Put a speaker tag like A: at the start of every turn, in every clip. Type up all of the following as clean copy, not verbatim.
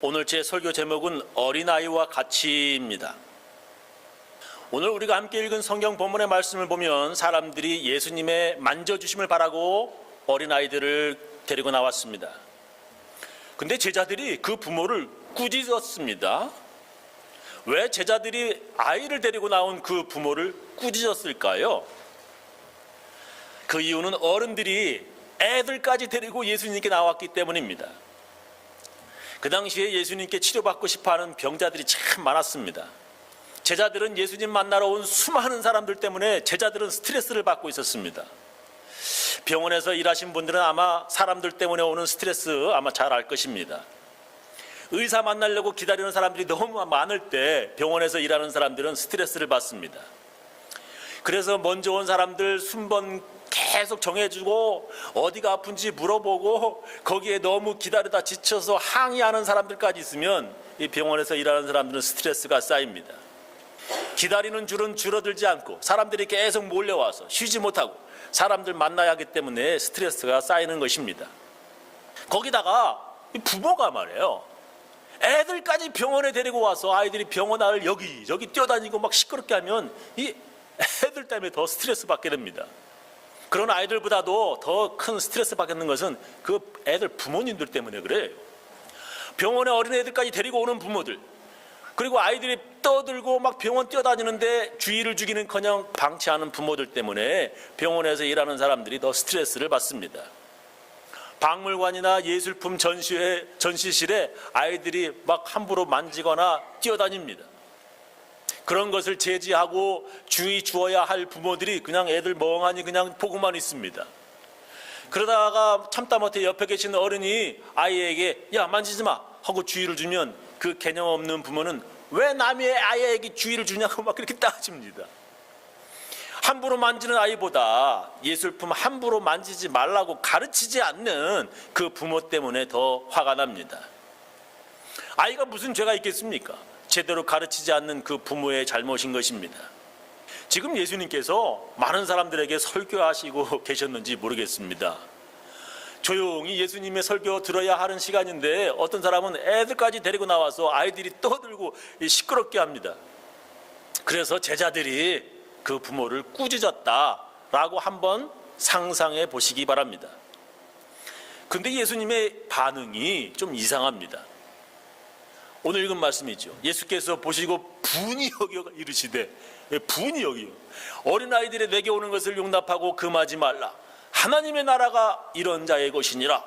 A: 오늘 제 설교 제목은 어린아이와 같이입니다. 오늘 우리가 함께 읽은 성경 본문의 말씀을 보면 사람들이 예수님의 만져주심을 바라고 어린아이들을 데리고 나왔습니다. 근데 제자들이 그 부모를 꾸짖었습니다. 왜 제자들이 아이를 데리고 나온 그 부모를 꾸짖었을까요? 그 이유는 어른들이 애들까지 데리고 예수님께 나왔기 때문입니다. 그 당시에 예수님께 치료받고 싶어하는 병자들이 참 많았습니다. 제자들은 예수님 만나러 온 수많은 사람들 때문에 제자들은 스트레스를 받고 있었습니다. 병원에서 일하신 분들은 아마 사람들 때문에 오는 스트레스 아마 잘 알 것입니다. 의사 만나려고 기다리는 사람들이 너무 많을 때 병원에서 일하는 사람들은 스트레스를 받습니다. 그래서 먼저 온 사람들 순번 계속 정해주고 어디가 아픈지 물어보고 거기에 너무 기다리다 지쳐서 항의하는 사람들까지 있으면 이 병원에서 일하는 사람들은 스트레스가 쌓입니다. 기다리는 줄은 줄어들지 않고 사람들이 계속 몰려와서 쉬지 못하고 사람들 만나야 하기 때문에 스트레스가 쌓이는 것입니다. 거기다가 부모가 말이에요. 애들까지 병원에 데리고 와서 아이들이 병원 안을 여기저기 뛰어다니고 막 시끄럽게 하면 이 애들 때문에 더 스트레스 받게 됩니다. 그런 아이들보다도 더 큰 스트레스 받는 것은 그 애들 부모님들 때문에 그래요. 병원에 어린애들까지 데리고 오는 부모들, 그리고 아이들이 떠들고 막 병원 뛰어다니는데 주의를 주기는커녕 방치하는 부모들 때문에 병원에서 일하는 사람들이 더 스트레스를 받습니다. 박물관이나 예술품 전시실에 아이들이 막 함부로 만지거나 뛰어다닙니다. 그런 것을 제지하고 주의 주어야 할 부모들이 그냥 애들 멍하니 그냥 보고만 있습니다. 그러다가 참다 못해 옆에 계신 어른이 아이에게 야 만지지 마 하고 주의를 주면 그 개념 없는 부모는 왜 남의 아이에게 주의를 주냐고 막 그렇게 따집니다. 함부로 만지는 아이보다 예술품 함부로 만지지 말라고 가르치지 않는 그 부모 때문에 더 화가 납니다. 아이가 무슨 죄가 있겠습니까? 제대로 가르치지 않는 그 부모의 잘못인 것입니다. 지금 예수님께서 많은 사람들에게 설교하시고 계셨는지 모르겠습니다. 조용히 예수님의 설교 들어야 하는 시간인데 어떤 사람은 애들까지 데리고 나와서 아이들이 떠들고 시끄럽게 합니다. 그래서 제자들이 그 부모를 꾸짖었다라고 한번 상상해 보시기 바랍니다. 근데 예수님의 반응이 좀 이상합니다. 오늘 읽은 말씀이죠. 예수께서 보시고 분이 여겨 이르시되, 분이 여겨 어린아이들이 내게 오는 것을 용납하고 금하지 말라. 하나님의 나라가 이런 자의 것이니라.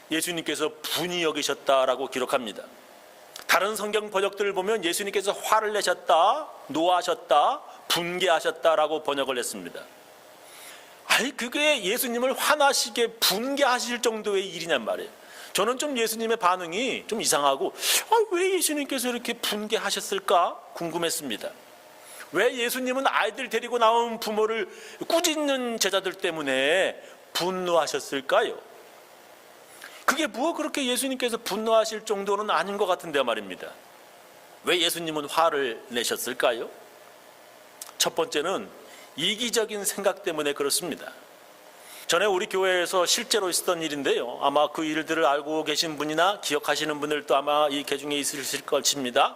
A: 예수님께서 분이 여기셨다라고 기록합니다. 다른 성경 번역들을 보면 예수님께서 화를 내셨다, 노하셨다, 분개하셨다라고 번역을 했습니다. 아니 그게 예수님을 화나시게 분개하실 정도의 일이냔 말이에요. 저는 좀 예수님의 반응이 좀 이상하고 왜 예수님께서 이렇게 분개하셨을까 궁금했습니다. 왜 예수님은 아이들 데리고 나온 부모를 꾸짖는 제자들 때문에 분노하셨을까요? 그게 뭐 그렇게 예수님께서 분노하실 정도는 아닌 것 같은데 말입니다. 왜 예수님은 화를 내셨을까요? 첫 번째는 이기적인 생각 때문에 그렇습니다. 전에 우리 교회에서 실제로 있었던 일인데요. 아마 그 일들을 알고 계신 분이나 기억하시는 분들도 아마 이 계중에 있으실 것입니다.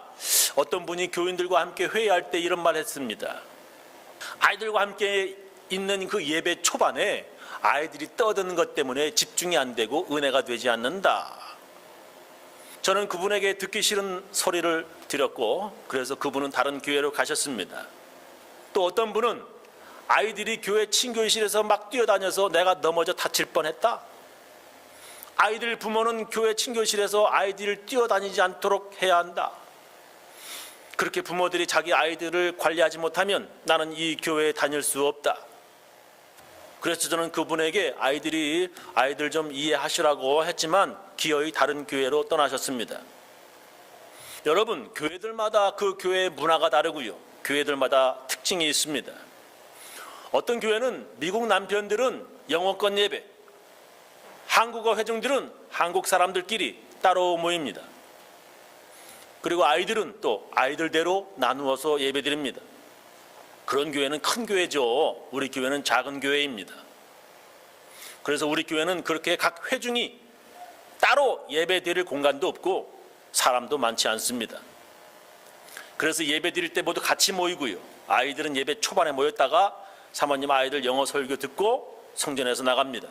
A: 어떤 분이 교인들과 함께 회의할 때 이런 말 했습니다. 아이들과 함께 있는 그 예배 초반에 아이들이 떠드는 것 때문에 집중이 안 되고 은혜가 되지 않는다. 저는 그분에게 듣기 싫은 소리를 드렸고 그래서 그분은 다른 교회로 가셨습니다. 또 어떤 분은 아이들이 교회 친교실에서 막 뛰어다녀서 내가 넘어져 다칠 뻔했다. 아이들 부모는 교회 친교실에서 아이들을 뛰어다니지 않도록 해야 한다. 그렇게 부모들이 자기 아이들을 관리하지 못하면 나는 이 교회에 다닐 수 없다. 그래서 저는 그분에게 아이들 좀 이해하시라고 했지만 기어이 다른 교회로 떠나셨습니다. 여러분, 교회들마다 그 교회의 문화가 다르고요. 교회들마다 특징이 있습니다. 어떤 교회는 미국 남편들은 영어권 예배, 한국어 회중들은 한국 사람들끼리 따로 모입니다. 그리고 아이들은 또 아이들대로 나누어서 예배드립니다. 그런 교회는 큰 교회죠. 우리 교회는 작은 교회입니다. 그래서 우리 교회는 그렇게 각 회중이 따로 예배 드릴 공간도 없고 사람도 많지 않습니다. 그래서 예배 드릴 때 모두 같이 모이고요. 아이들은 예배 초반에 모였다가 사모님 아이들 영어 설교 듣고 성전에서 나갑니다.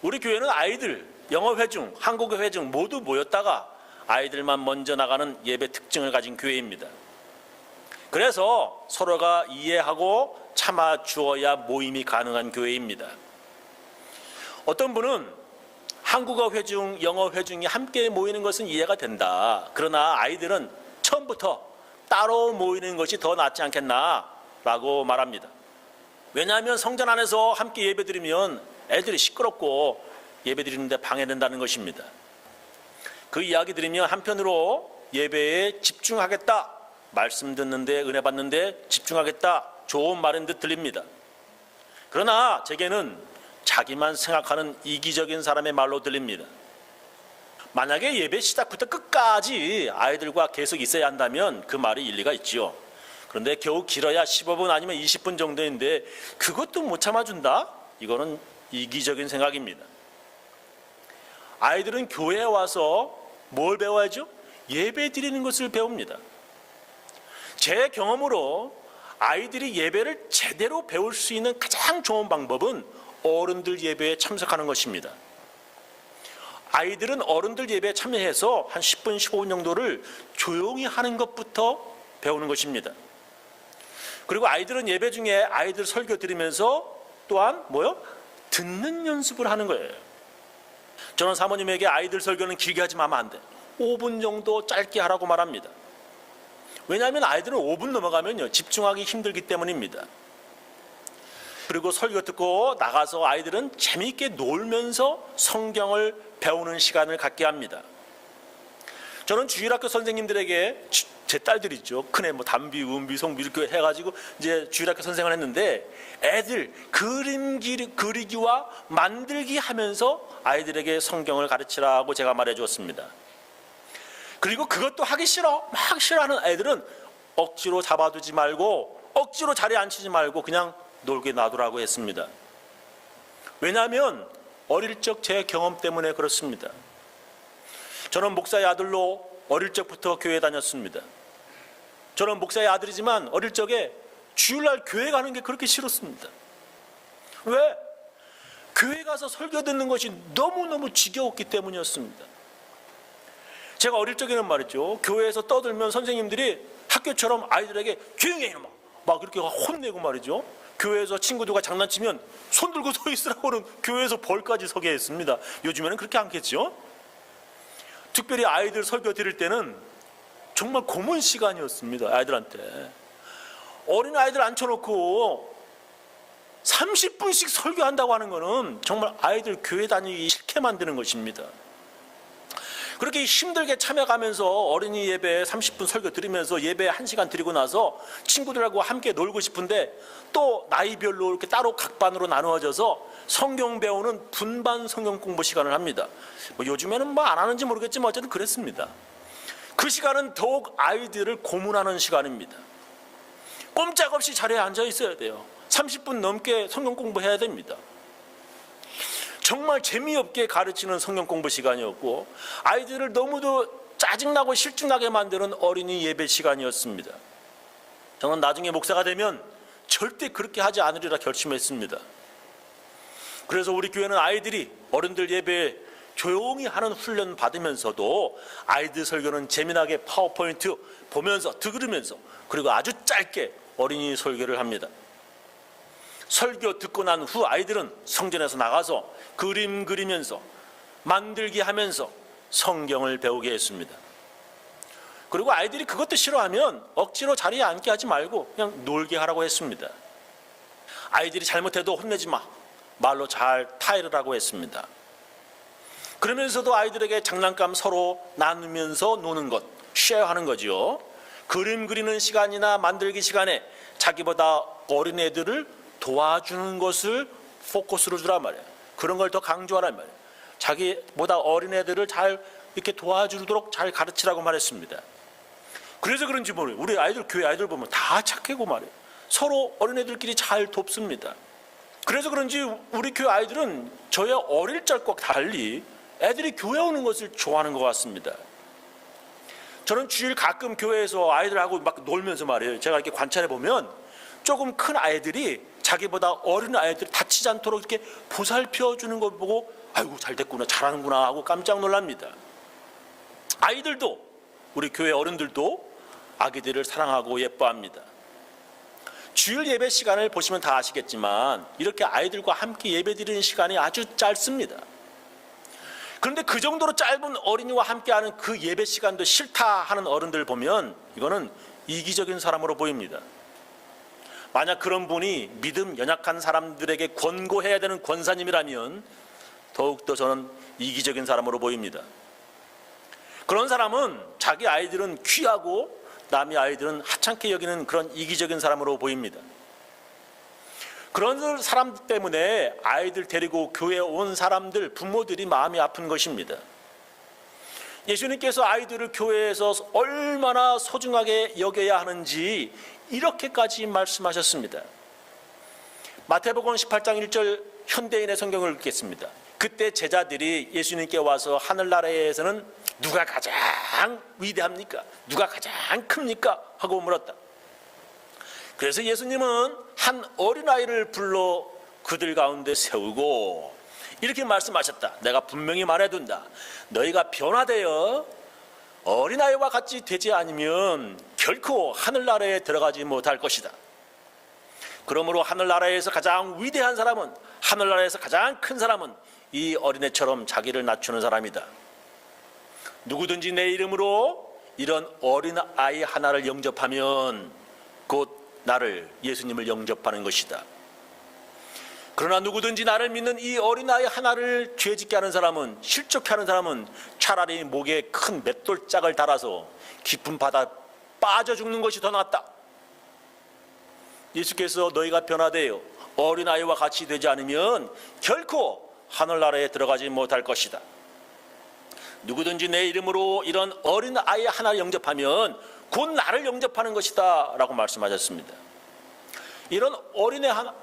A: 우리 교회는 아이들 영어 회중, 한국어 회중 모두 모였다가 아이들만 먼저 나가는 예배 특징을 가진 교회입니다. 그래서 서로가 이해하고 참아 주어야 모임이 가능한 교회입니다. 어떤 분은 한국어 회중, 영어 회중이 함께 모이는 것은 이해가 된다. 그러나 아이들은 처음부터 따로 모이는 것이 더 낫지 않겠나 라고 말합니다. 왜냐하면 성전 안에서 함께 예배드리면 애들이 시끄럽고 예배드리는데 방해된다는 것입니다. 그 이야기 들으면 한편으로 예배에 집중하겠다, 말씀 듣는데 은혜 받는데 집중하겠다, 좋은 말인 듯 들립니다. 그러나 제게는 자기만 생각하는 이기적인 사람의 말로 들립니다. 만약에 예배 시작부터 끝까지 아이들과 계속 있어야 한다면 그 말이 일리가 있지요. 그런데 겨우 길어야 15분 아니면 20분 정도인데 그것도 못 참아준다? 이거는 이기적인 생각입니다. 아이들은 교회에 와서 뭘 배워야죠? 예배 드리는 것을 배웁니다. 제 경험으로 아이들이 예배를 제대로 배울 수 있는 가장 좋은 방법은 어른들 예배에 참석하는 것입니다. 아이들은 어른들 예배에 참여해서 한 10분, 15분 정도를 조용히 하는 것부터 배우는 것입니다. 그리고 아이들은 예배 중에 아이들 설교 들으면서 또한 듣는 연습을 하는 거예요. 저는 사모님에게 아이들 설교는 길게 하지 마면 안 돼. 5분 정도 짧게 하라고 말합니다. 왜냐하면 아이들은 5분 넘어가면요 집중하기 힘들기 때문입니다. 그리고 설교 듣고 나가서 아이들은 재미있게 놀면서 성경을 배우는 시간을 갖게 합니다. 저는 주일학교 선생님들에게 제 딸들 있죠. 큰애 담비, 은비, 송비 이렇게 해가지고 이제 주일학교 선생을 했는데 애들 그림 그리기와 만들기 하면서 아이들에게 성경을 가르치라고 제가 말해 주었습니다. 그리고 그것도 하기 싫어 막 싫어하는 애들은 억지로 잡아두지 말고 억지로 자리에 앉히지 말고 그냥 놀게 놔두라고 했습니다. 왜냐하면 어릴 적 제 경험 때문에 그렇습니다. 저는 목사의 아들로 어릴 적부터 교회 다녔습니다. 저는 목사의 아들이지만 어릴 적에 주일날 교회 가는 게 그렇게 싫었습니다. 왜? 교회 가서 설교 듣는 것이 너무너무 지겨웠기 때문이었습니다. 제가 어릴 적에는 말이죠, 교회에서 떠들면 선생님들이 학교처럼 아이들에게 조용히 해 이놈아 막 그렇게 혼내고 말이죠, 교회에서 친구들과 장난치면 손 들고 서 있으라고는 교회에서 벌까지 서게 했습니다. 요즘에는 그렇게 않겠죠. 특별히 아이들 설교 드릴 때는 정말 고문 시간이었습니다. 아이들한테 어린 아이들 앉혀놓고 30분씩 설교한다고 하는 것은 정말 아이들 교회 다니기 싫게 만드는 것입니다. 그렇게 힘들게 참여가면서 어린이 예배 30분 설교 들으면서 예배 1시간 드리고 나서 친구들하고 함께 놀고 싶은데 또 나이별로 이렇게 따로 각반으로 나누어져서 성경 배우는 분반 성경 공부 시간을 합니다. 요즘에는 안 하는지 모르겠지만 어쨌든 그랬습니다. 그 시간은 더욱 아이들을 고문하는 시간입니다. 꼼짝없이 자리에 앉아 있어야 돼요. 30분 넘게 성경 공부해야 됩니다. 정말 재미없게 가르치는 성경 공부 시간이었고 아이들을 너무도 짜증나고 실증나게 만드는 어린이 예배 시간이었습니다. 저는 나중에 목사가 되면 절대 그렇게 하지 않으리라 결심했습니다. 그래서 우리 교회는 아이들이 어른들 예배에 조용히 하는 훈련 받으면서도 아이들 설교는 재미나게 파워포인트 보면서 들으면서 그리고 아주 짧게 어린이 설교를 합니다. 설교 듣고 난 후 아이들은 성전에서 나가서 그림 그리면서 만들기 하면서 성경을 배우게 했습니다. 그리고 아이들이 그것도 싫어하면 억지로 자리에 앉게 하지 말고 그냥 놀게 하라고 했습니다. 아이들이 잘못해도 혼내지 마, 말로 잘 타이르라고 했습니다. 그러면서도 아이들에게 장난감 서로 나누면서 노는 것, 쉐어하는 거죠. 그림 그리는 시간이나 만들기 시간에 자기보다 어린 애들을 도와주는 것을 포커스로 주란 말이에요. 그런 걸 더 강조하란 말이에요. 자기보다 어린 애들을 잘 이렇게 도와주도록 잘 가르치라고 말했습니다. 그래서 그런지 모르겠어요. 우리 아이들, 교회 아이들 보면 다 착하고 말이에요. 서로 어린 애들끼리 잘 돕습니다. 그래서 그런지 우리 교회 아이들은 저의 어릴 적과 달리 애들이 교회 오는 것을 좋아하는 것 같습니다. 저는 주일 가끔 교회에서 아이들하고 막 놀면서 말이에요, 제가 이렇게 관찰해 보면 조금 큰 아이들이 자기보다 어린 아이들이 다치지 않도록 이렇게 보살펴 주는 거 보고 아이고 잘 됐구나, 잘하는구나 하고 깜짝 놀랍니다. 아이들도, 우리 교회 어른들도 아기들을 사랑하고 예뻐합니다. 주일 예배 시간을 보시면 다 아시겠지만 이렇게 아이들과 함께 예배 드리는 시간이 아주 짧습니다. 그런데 그 정도로 짧은 어린이와 함께하는 그 예배 시간도 싫다 하는 어른들 보면 이거는 이기적인 사람으로 보입니다. 만약 그런 분이 믿음 연약한 사람들에게 권고해야 되는 권사님이라면 더욱더 저는 이기적인 사람으로 보입니다. 그런 사람은 자기 아이들은 귀하고 남의 아이들은 하찮게 여기는 그런 이기적인 사람으로 보입니다. 그런 사람 때문에 아이들 데리고 교회에 온 사람들, 부모들이 마음이 아픈 것입니다. 예수님께서 아이들을 교회에서 얼마나 소중하게 여겨야 하는지 이렇게까지 말씀하셨습니다. 마태복음 18장 1절 현대인의 성경을 읽겠습니다. 그때 제자들이 예수님께 와서 하늘나라에서는 누가 가장 위대합니까? 누가 가장 큽니까? 하고 물었다. 그래서 예수님은 한 어린아이를 불러 그들 가운데 세우고 이렇게 말씀하셨다. 내가 분명히 말해둔다. 너희가 변화되어 어린아이와 같이 되지 않으면 결코 하늘나라에 들어가지 못할 것이다. 그러므로 하늘나라에서 가장 위대한 사람은, 하늘나라에서 가장 큰 사람은 이 어린애처럼 자기를 낮추는 사람이다. 누구든지 내 이름으로 이런 어린아이 하나를 영접하면 곧 나를, 예수님을 영접하는 것이다. 그러나 누구든지 나를 믿는 이 어린아이 하나를 죄짓게 하는 사람은, 실족해 하는 사람은 차라리 목에 큰 맷돌짝을 달아서 깊은 바다 빠져 죽는 것이 더 낫다. 예수께서 너희가 변화되어 어린아이와 같이 되지 않으면 결코 하늘나라에 들어가지 못할 것이다. 누구든지 내 이름으로 이런 어린아이 하나를 영접하면 곧 나를 영접하는 것이다 라고 말씀하셨습니다. 이런 어린애 하나,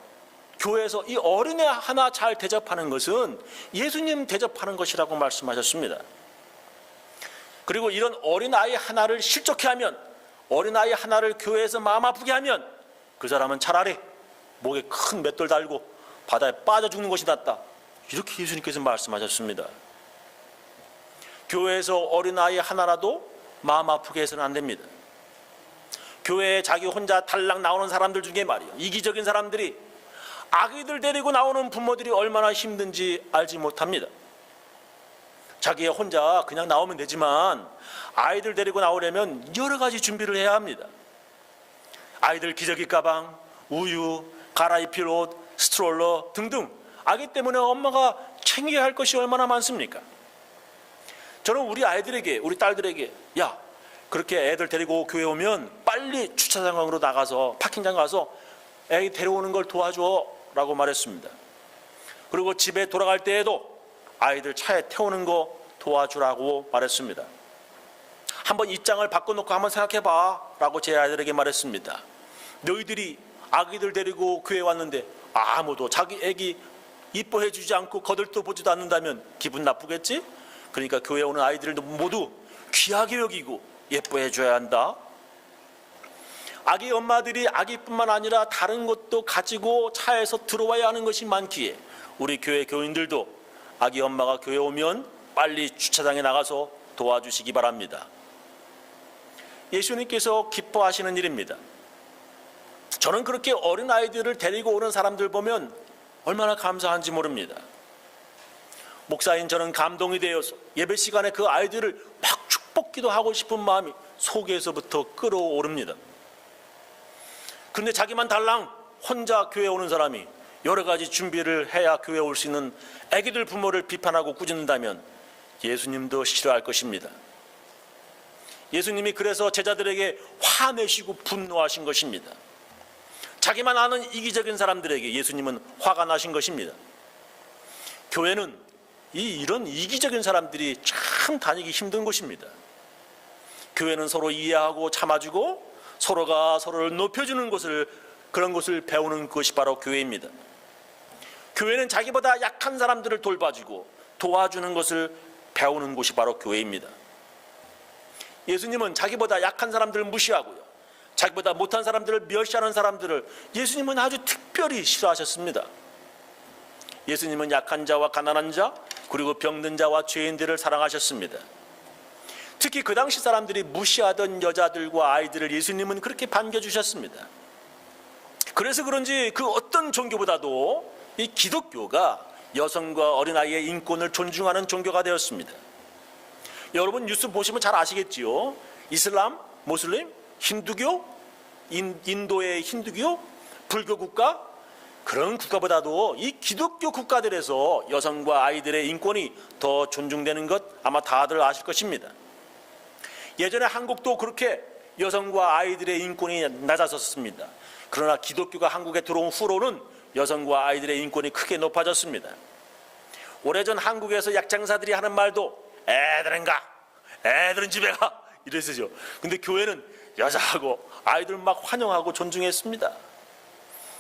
A: 교회에서 이 어린애 하나 잘 대접하는 것은 예수님 대접하는 것이라고 말씀하셨습니다. 그리고 이런 어린아이 하나를 실족해 하면, 어린아이 하나를 교회에서 마음 아프게 하면 그 사람은 차라리 목에 큰 맷돌 달고 바다에 빠져 죽는 것이 낫다. 이렇게 예수님께서 말씀하셨습니다. 교회에서 어린아이 하나라도 마음 아프게 해서는 안 됩니다. 교회에 자기 혼자 달랑 나오는 사람들 중에 말이에요, 이기적인 사람들이 아기들 데리고 나오는 부모들이 얼마나 힘든지 알지 못합니다. 자기 혼자 그냥 나오면 되지만 아이들 데리고 나오려면 여러 가지 준비를 해야 합니다. 아이들 기저귀 가방, 우유, 갈아입힐 옷, 스트롤러 등등 아기 때문에 엄마가 챙겨야 할 것이 얼마나 많습니까? 저는 우리 아이들에게, 우리 딸들에게, 야, 그렇게 애들 데리고 교회 오면 빨리 주차장으로 나가서 파킹장 가서 애기 데려오는 걸 도와줘 라고 말했습니다. 그리고 집에 돌아갈 때에도 아이들 차에 태우는 거 도와주라고 말했습니다. 한번 입장을 바꿔놓고 한번 생각해봐 라고 제 아이들에게 말했습니다. 너희들이 아기들 데리고 교회 왔는데 아무도 자기 애기 이뻐해 주지 않고 거들떠 보지도 않는다면 기분 나쁘겠지? 그러니까 교회 오는 아이들도 모두 귀하게 여기고 예뻐해 줘야 한다. 아기 엄마들이 아기뿐만 아니라 다른 것도 가지고 차에서 들어와야 하는 것이 많기에 우리 교회 교인들도 아기 엄마가 교회 오면 빨리 주차장에 나가서 도와주시기 바랍니다. 예수님께서 기뻐하시는 일입니다. 저는 그렇게 어린아이들을 데리고 오는 사람들 보면 얼마나 감사한지 모릅니다. 목사인 저는 감동이 되어서 예배 시간에 그 아이들을 막 축복기도 하고 싶은 마음이 속에서부터 끓어오릅니다. 그런데 자기만 달랑 혼자 교회 오는 사람이 여러 가지 준비를 해야 교회 올 수 있는 애기들 부모를 비판하고 꾸짖는다면 예수님도 싫어할 것입니다. 예수님이 그래서 제자들에게 화내시고 분노하신 것입니다. 자기만 아는 이기적인 사람들에게 예수님은 화가 나신 것입니다. 교회는 이런 이기적인 사람들이 참 다니기 힘든 곳입니다. 교회는 서로 이해하고 참아주고 서로가 서로를 높여주는 것을, 그런 것을 배우는 것이 바로 교회입니다. 교회는 자기보다 약한 사람들을 돌봐주고 도와주는 것을 배우는 곳이 바로 교회입니다. 예수님은 자기보다 약한 사람들을 무시하고요, 자기보다 못한 사람들을 멸시하는 사람들을 예수님은 아주 특별히 싫어하셨습니다. 예수님은 약한 자와 가난한 자, 그리고 병든 자와 죄인들을 사랑하셨습니다. 특히 그 당시 사람들이 무시하던 여자들과 아이들을 예수님은 그렇게 반겨주셨습니다. 그래서 그런지 그 어떤 종교보다도 이 기독교가 여성과 어린아이의 인권을 존중하는 종교가 되었습니다. 여러분 뉴스 보시면 잘 아시겠지요. 이슬람, 모슬림, 힌두교, 인도의 힌두교, 불교 국가, 그런 국가보다도 이 기독교 국가들에서 여성과 아이들의 인권이 더 존중되는 것 아마 다들 아실 것입니다. 예전에 한국도 그렇게 여성과 아이들의 인권이 낮아졌습니다. 그러나 기독교가 한국에 들어온 후로는 여성과 아이들의 인권이 크게 높아졌습니다. 오래전 한국에서 약장사들이 하는 말도 애들은 가, 애들은 집에 가 이랬었죠. 근데 교회는 여자하고 아이들 막 환영하고 존중했습니다.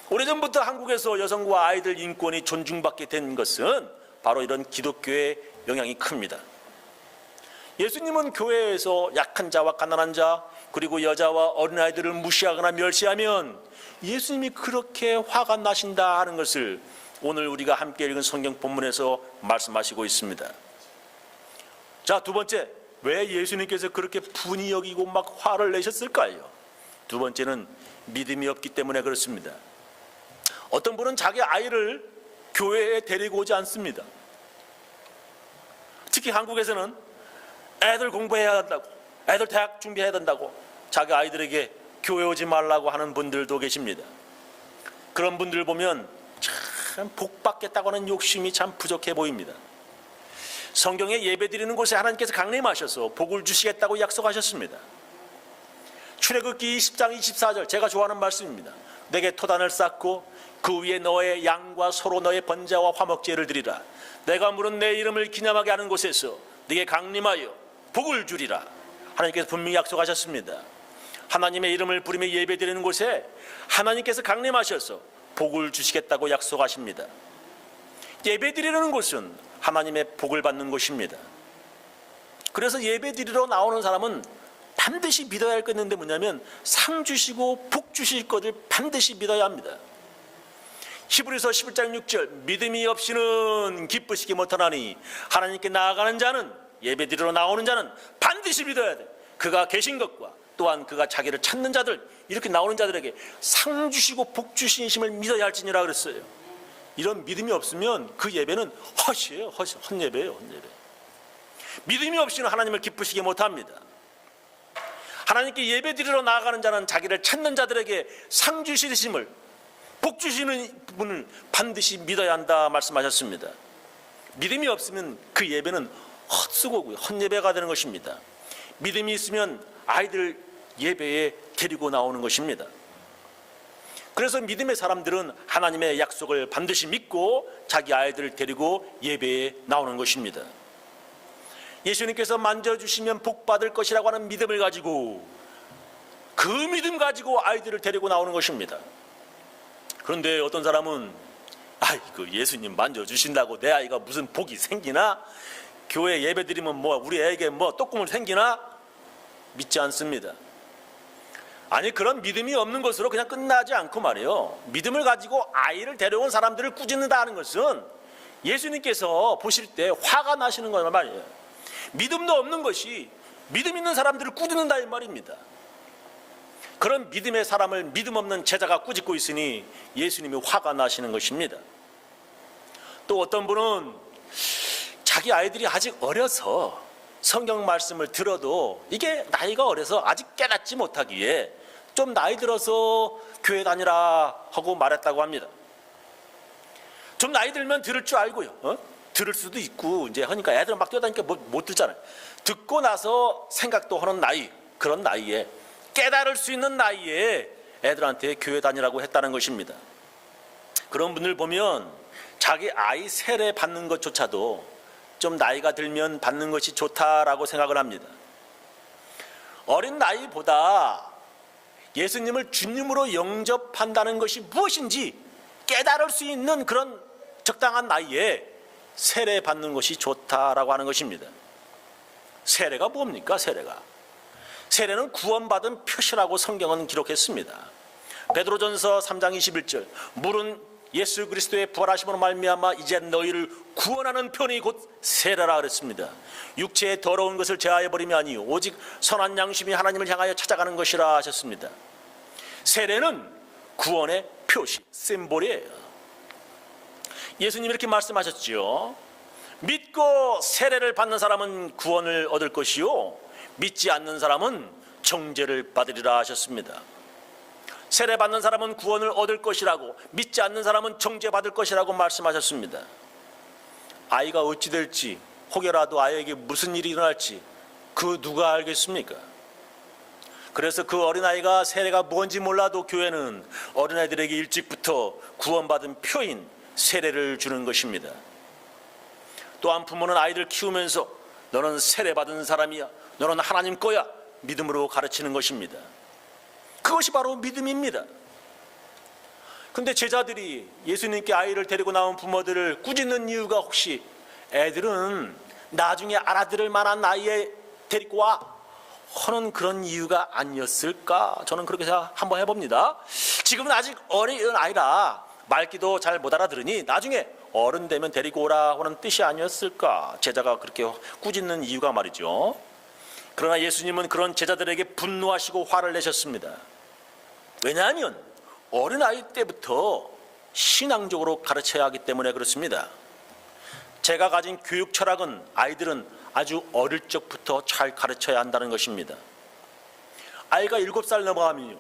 A: 오래전부터 한국에서 여성과 아이들 인권이 존중받게 된 것은 바로 이런 기독교의 영향이 큽니다. 예수님은 교회에서 약한 자와 가난한 자, 그리고 여자와 어린아이들을 무시하거나 멸시하면 예수님이 그렇게 화가 나신다 하는 것을 오늘 우리가 함께 읽은 성경 본문에서 말씀하시고 있습니다. 자, 두 번째, 왜 예수님께서 그렇게 분이 여기고 막 화를 내셨을까요? 두 번째는 믿음이 없기 때문에 그렇습니다. 어떤 분은 자기 아이를 교회에 데리고 오지 않습니다. 특히 한국에서는 애들 공부해야 한다고, 애들 대학 준비해야 된다고 자기 아이들에게 교회 오지 말라고 하는 분들도 계십니다. 그런 분들 보면 참 복받겠다고 하는 욕심이 참 부족해 보입니다. 성경에 예배드리는 곳에 하나님께서 강림하셔서 복을 주시겠다고 약속하셨습니다. 출애굽기 20장 24절, 제가 좋아하는 말씀입니다. 내게 토단을 쌓고 그 위에 너의 양과 소로 너의 번제와 화목제를 드리라. 내가 물은 내 이름을 기념하게 하는 곳에서 네게 강림하여 복을 주리라. 하나님께서 분명히 약속하셨습니다. 하나님의 이름을 부르며 예배드리는 곳에 하나님께서 강림하셔서 복을 주시겠다고 약속하십니다. 예배드리는 곳은 하나님의 복을 받는 곳입니다. 그래서 예배드리러 나오는 사람은 반드시 믿어야 할 것 있는데 뭐냐면 상 주시고 복 주실 것을 반드시 믿어야 합니다. 히브리서 11장 6절, 믿음이 없이는 기쁘시기 못하나니 하나님께 나아가는 자는, 예배드리러 나오는 자는 반드시 믿어야 돼. 그가 계신 것과 또한 그가 자기를 찾는 자들, 이렇게 나오는 자들에게 상 주시고 복 주시심을 믿어야 할지니라 그랬어요. 이런 믿음이 없으면 그 예배는 헛이에요. 헛예배예요. 헛예배. 믿음이 없이는 하나님을 기쁘시게 못합니다. 하나님께 예배드리러 나아가는 자는 자기를 찾는 자들에게 상 주시심을, 복 주시는 분을 반드시 믿어야 한다 말씀하셨습니다. 믿음이 없으면 그 예배는 헛수고고요, 헛예배가 되는 것입니다. 믿음이 있으면 아이들 예배에 데리고 나오는 것입니다. 그래서 믿음의 사람들은 하나님의 약속을 반드시 믿고 자기 아이들을 데리고 예배에 나오는 것입니다. 예수님께서 만져주시면 복 받을 것이라고 하는 믿음을 가지고, 그 믿음 가지고 아이들을 데리고 나오는 것입니다. 그런데 어떤 사람은 그 예수님 만져주신다고 내 아이가 무슨 복이 생기나? 교회 예배 드리면 우리 애에게 떡국물 생기나? 믿지 않습니다. 아니, 그런 믿음이 없는 것으로 그냥 끝나지 않고 말이에요, 믿음을 가지고 아이를 데려온 사람들을 꾸짖는다 하는 것은 예수님께서 보실 때 화가 나시는 거란 말이에요. 믿음도 없는 것이 믿음 있는 사람들을 꾸짖는다 이 말입니다. 그런 믿음의 사람을 믿음 없는 제자가 꾸짖고 있으니 예수님이 화가 나시는 것입니다. 또 어떤 분은 자기 아이들이 아직 어려서 성경 말씀을 들어도 이게 나이가 어려서 아직 깨닫지 못하기에 좀 나이 들어서 교회 다니라 하고 말했다고 합니다. 좀 나이 들면 들을 줄 알고요, 들을 수도 있고 이제 하니까 애들은 막 뛰어다니니까 못 듣잖아요. 듣고 나서 생각도 하는 나이, 그런 나이에, 깨달을 수 있는 나이에 애들한테 교회 다니라고 했다는 것입니다. 그런 분들 보면 자기 아이 세례 받는 것조차도 좀 나이가 들면 받는 것이 좋다라고 생각을 합니다. 어린 나이보다 예수님을 주님으로 영접한다는 것이 무엇인지 깨달을 수 있는 그런 적당한 나이에 세례 받는 것이 좋다라고 하는 것입니다. 세례가 뭡니까? 세례는 구원받은 표시라고 성경은 기록했습니다. 베드로전서 3장 21절, 물은 예수 그리스도의 부활하심으로 말미암아 이제 너희를 구원하는 편이 곧 세례라 그랬습니다. 육체의 더러운 것을 제하여 버림이 아니요 오직 선한 양심이 하나님을 향하여 찾아가는 것이라 하셨습니다. 세례는 구원의 표시, 심볼이에요. 예수님이 이렇게 말씀하셨죠. 믿고 세례를 받는 사람은 구원을 얻을 것이요 믿지 않는 사람은 정죄를 받으리라 하셨습니다. 세례 받는 사람은 구원을 얻을 것이라고, 믿지 않는 사람은 정죄받을 것이라고 말씀하셨습니다. 아이가 어찌 될지, 혹여라도 아이에게 무슨 일이 일어날지 그 누가 알겠습니까? 그래서 그 어린아이가 세례가 뭔지 몰라도 교회는 어린아이들에게 일찍부터 구원받은 표인 세례를 주는 것입니다. 또한 부모는 아이들 키우면서 너는 세례받은 사람이야, 너는 하나님 거야, 믿음으로 가르치는 것입니다. 그것이 바로 믿음입니다. 근데 제자들이 예수님께 아이를 데리고 나온 부모들을 꾸짖는 이유가 혹시 애들은 나중에 알아들을 만한 나이에 데리고 와 하는 그런 이유가 아니었을까? 저는 그렇게 생각 한번 해봅니다. 지금은 아직 어린 아이라 말귀도 잘 못 알아들으니 나중에 어른 되면 데리고 오라 하는 뜻이 아니었을까? 제자가 그렇게 꾸짖는 이유가 말이죠. 그러나 예수님은 그런 제자들에게 분노하시고 화를 내셨습니다. 왜냐하면 어린아이 때부터 신앙적으로 가르쳐야 하기 때문에 그렇습니다. 제가 가진 교육 철학은 아이들은 아주 어릴 적부터 잘 가르쳐야 한다는 것입니다. 아이가 7살 넘어가면요,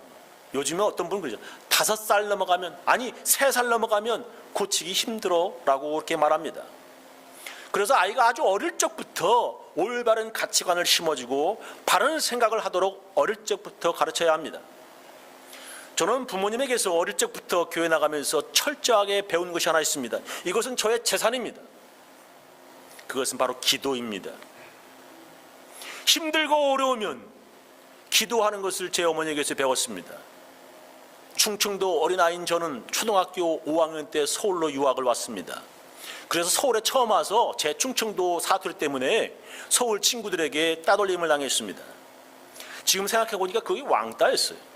A: 요즘에 어떤 분은 그러죠. 5살 넘어가면, 아니 3살 넘어가면 고치기 힘들어 라고 그렇게 말합니다. 그래서 아이가 아주 어릴 적부터 올바른 가치관을 심어주고 바른 생각을 하도록 어릴 적부터 가르쳐야 합니다. 저는 부모님에게서 어릴 적부터 교회 나가면서 철저하게 배운 것이 하나 있습니다. 이것은 저의 재산입니다. 그것은 바로 기도입니다. 힘들고 어려우면 기도하는 것을 제 어머니에게서 배웠습니다. 충청도 어린아이인 저는 초등학교 5학년 때 서울로 유학을 왔습니다. 그래서 서울에 처음 와서 제 충청도 사투리 때문에 서울 친구들에게 따돌림을 당했습니다. 지금 생각해 보니까 그게 왕따였어요.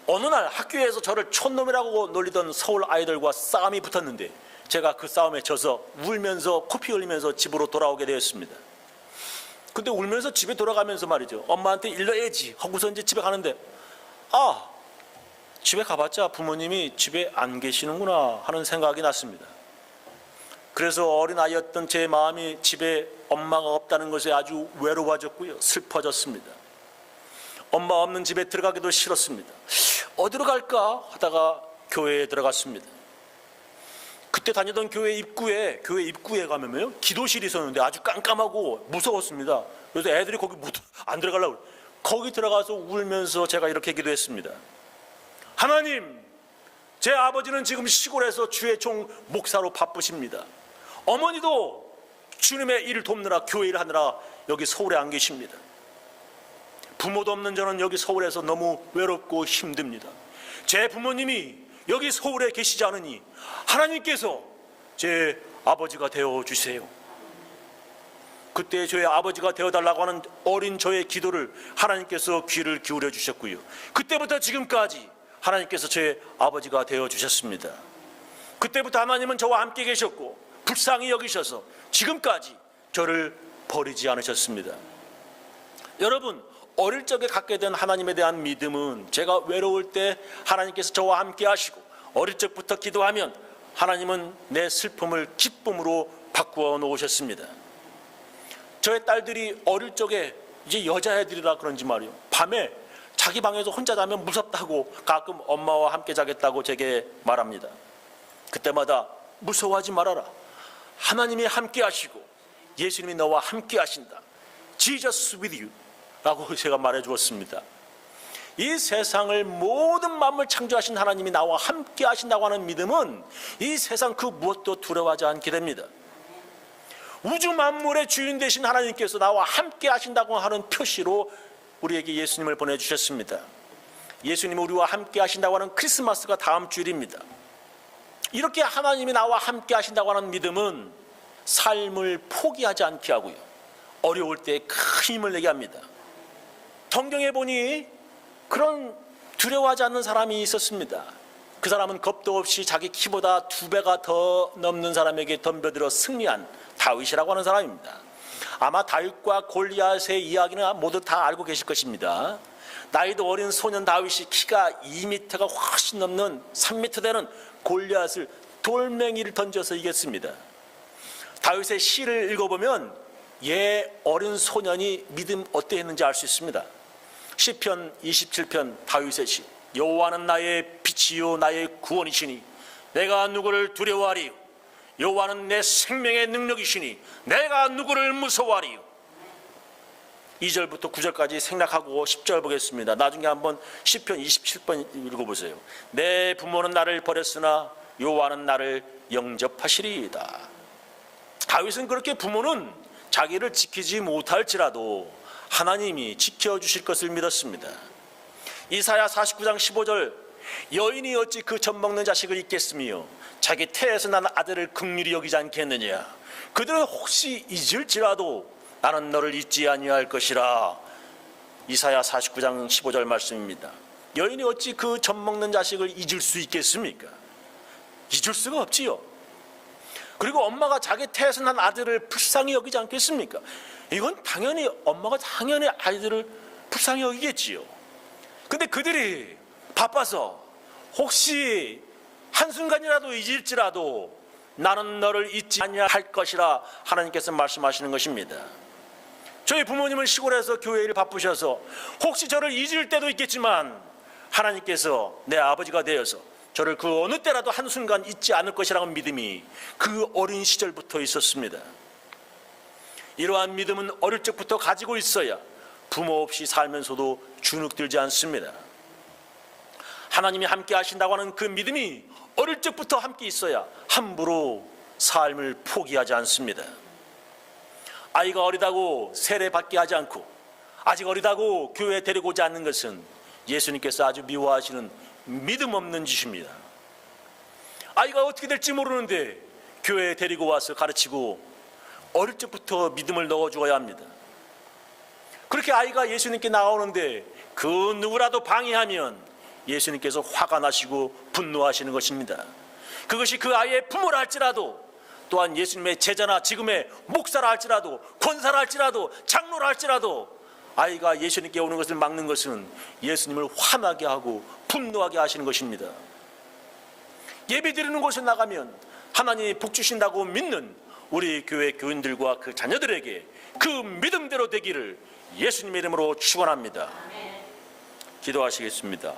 A: 어느 날 학교에서 저를 촌놈이라고 놀리던 서울 아이들과 싸움이 붙었는데 제가 그 싸움에 져서 울면서 코피 흘리면서 집으로 돌아오게 되었습니다. 근데 울면서 집에 돌아가면서 말이죠, 엄마한테 일러야지 하고서 이제 집에 가는데, 집에 가봤자 부모님이 집에 안 계시는구나 하는 생각이 났습니다. 그래서 어린아이였던 제 마음이 집에 엄마가 없다는 것에 아주 외로워졌고요, 슬퍼졌습니다. 엄마 없는 집에 들어가기도 싫었습니다. 어디로 갈까 하다가 교회에 들어갔습니다. 그때 다니던 교회 입구에 가면요, 기도실이 있었는데 아주 깜깜하고 무서웠습니다. 그래서 애들이 거기 안 들어가려고 그래요. 거기 들어가서 울면서 제가 이렇게 기도했습니다. 하나님, 제 아버지는 지금 시골에서 주의 종 목사로 바쁘십니다. 어머니도 주님의 일을 돕느라, 교회 일 하느라 여기 서울에 안 계십니다. 부모도 없는 저는 여기 서울에서 너무 외롭고 힘듭니다. 제 부모님이 여기 서울에 계시지 않으니 하나님께서 제 아버지가 되어주세요. 그때 저의 아버지가 되어달라고 하는 어린 저의 기도를 하나님께서 귀를 기울여 주셨고요, 그때부터 지금까지 하나님께서 제 아버지가 되어주셨습니다. 그때부터 하나님은 저와 함께 계셨고 불쌍히 여기셔서 지금까지 저를 버리지 않으셨습니다. 여러분, 어릴 적에 갖게 된 하나님에 대한 믿음은 제가 외로울 때 하나님께서 저와 함께 하시고 어릴 적부터 기도하면 하나님은 내 슬픔을 기쁨으로 바꾸어 놓으셨습니다. 저의 딸들이 어릴 적에 이제 여자애들이라 그런지 말이요, 밤에 자기 방에서 혼자 자면 무섭다고 가끔 엄마와 함께 자겠다고 제게 말합니다. 그때마다 무서워하지 말아라, 하나님이 함께 하시고 예수님이 너와 함께 하신다, Jesus with you 라고 제가 말해 주었습니다. 이 세상을 모든 만물 창조하신 하나님이 나와 함께 하신다고 하는 믿음은 이 세상 그 무엇도 두려워하지 않게 됩니다. 우주 만물의 주인 되신 하나님께서 나와 함께 하신다고 하는 표시로 우리에게 예수님을 보내주셨습니다. 예수님이 우리와 함께 하신다고 하는 크리스마스가 다음 주일입니다. 이렇게 하나님이 나와 함께 하신다고 하는 믿음은 삶을 포기하지 않게 하고요, 어려울 때 큰 힘을 내게 합니다. 성경에 보니 그런 두려워하지 않는 사람이 있었습니다. 그 사람은 겁도 없이 자기 키보다 2배가 더 넘는 사람에게 덤벼들어 승리한 다윗이라고 하는 사람입니다. 아마 다윗과 골리앗의 이야기는 모두 다 알고 계실 것입니다. 나이도 어린 소년 다윗이 키가 2m가 훨씬 넘는 3m 되는 골리앗을 돌멩이를 던져서 이겼습니다. 다윗의 시를 읽어보면 어린 소년이 믿음 어떠했는지 알 수 있습니다. 시편 27편 다윗의 시. 여호와는 나의 빛이요 나의 구원이시니 내가 누구를 두려워하리요. 여호와는 내 생명의 능력이시니 내가 누구를 무서워하리요. 2절부터 9절까지 생략하고 10절 보겠습니다. 나중에 한번 시편 27번 읽어보세요. 내 부모는 나를 버렸으나 여호와는 나를 영접하시리이다. 다윗은 그렇게 부모는 자기를 지키지 못할지라도 하나님이 지켜주실 것을 믿었습니다. 이사야 49장 15절, 여인이 어찌 그 젖먹는 자식을 잊겠으며 자기 태에서 난 아들을 긍휼히 여기지 않겠느냐. 그들은 혹시 잊을지라도 나는 너를 잊지 아니할 것이라. 이사야 49장 15절 말씀입니다. 여인이 어찌 그 젖먹는 자식을 잊을 수 있겠습니까? 잊을 수가 없지요. 그리고 엄마가 자기 태에서 난 아들을 불쌍히 여기지 않겠습니까? 이건 당연히 엄마가 당연히 아이들을 불쌍히 여기겠지요. 근데 그들이 바빠서 혹시 한순간이라도 잊을지라도 나는 너를 잊지 아니할 것이라 하나님께서 말씀하시는 것입니다. 저희 부모님은 시골에서 교회 일 바쁘셔서 혹시 저를 잊을 때도 있겠지만 하나님께서 내 아버지가 되어서 저를 그 어느 때라도 한순간 잊지 않을 것이라는 믿음이 그 어린 시절부터 있었습니다. 이러한 믿음은 어릴 적부터 가지고 있어야 부모 없이 살면서도 주눅들지 않습니다. 하나님이 함께 하신다고 하는 그 믿음이 어릴 적부터 함께 있어야 함부로 삶을 포기하지 않습니다. 아이가 어리다고 세례받게 하지 않고 아직 어리다고 교회에 데리고 오지 않는 것은 예수님께서 아주 미워하시는 믿음 없는 짓입니다. 아이가 어떻게 될지 모르는데 교회에 데리고 와서 가르치고 어릴 적부터 믿음을 넣어주어야 합니다. 그렇게 아이가 예수님께 나오는데 그 누구라도 방해하면 예수님께서 화가 나시고 분노하시는 것입니다. 그것이 그 아이의 부모라 할지라도, 또한 예수님의 제자나 지금의 목사라 할지라도, 권사라 할지라도, 장로라 할지라도 아이가 예수님께 오는 것을 막는 것은 예수님을 화나게 하고 분노하게 하시는 것입니다. 예배 드리는 곳에 나가면 하나님이 복 주신다고 믿는 우리 교회 교인들과 그 자녀들에게 그 믿음대로 되기를 예수님의 이름으로 축원합니다. 기도하시겠습니다.